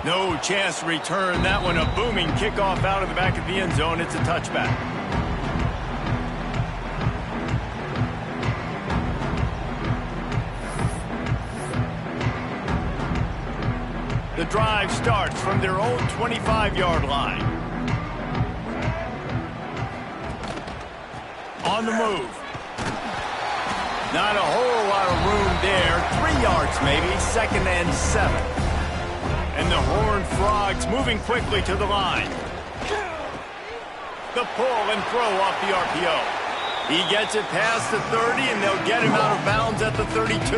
No chance to return that one. A booming kickoff out of the back of the end zone. It's a touchback. The drive starts from their own 25-yard line. On the move. Not a whole lot of room there. 3 yards maybe. 2nd and 7. And the Horned Frogs moving quickly to the line. The pull and throw off the RPO. He gets it past the 30, and they'll get him out of bounds at the 32.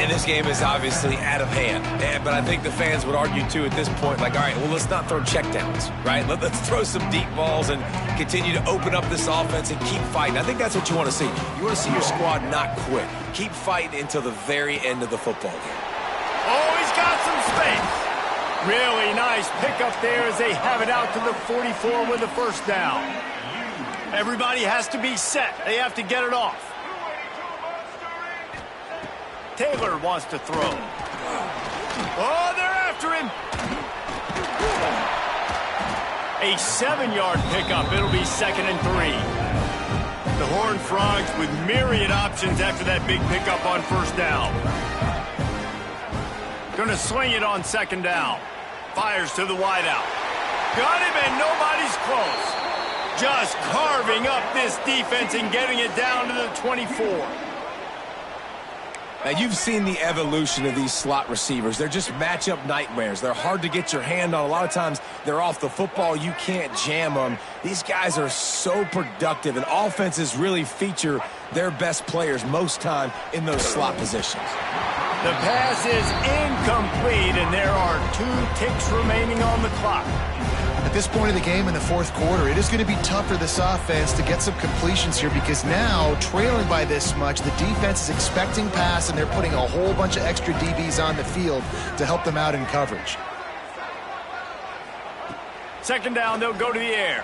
And this game is obviously out of hand. But I think the fans would argue, too, at this point, like, all right, well, let's not throw checkdowns, right? Let's throw some deep balls and continue to open up this offense and keep fighting. I think that's what you want to see. You want to see your squad not quit. Keep fighting until the very end of the football game. Oh, he's got some space. Really nice pickup there as they have it out to the 44 with the first down. Everybody has to be set. They have to get it off. Taylor wants to throw. Oh, they're after him. A 7-yard pickup. It'll be 2nd and 3. The Horned Frogs with myriad options after that big pickup on first down. Going to sling it on 2nd down. Fires to the wideout. Got him, and nobody's close. Just carving up this defense and getting it down to the 24. Now, you've seen the evolution of these slot receivers. They're just matchup nightmares. They're hard to get your hand on. A lot of times, they're off the football. You can't jam them. These guys are so productive, and offenses really feature their best players most time in those slot positions. The pass is incomplete, and there are 2 ticks remaining on the clock. At this point of the game in the fourth quarter, it is going to be tough for this offense to get some completions here because now, trailing by this much, the defense is expecting pass, and they're putting a whole bunch of extra DBs on the field to help them out in coverage. Second down, they'll go to the air.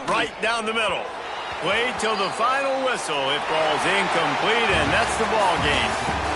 Right down the middle. Wait till the final whistle. It falls incomplete, and that's the ball game.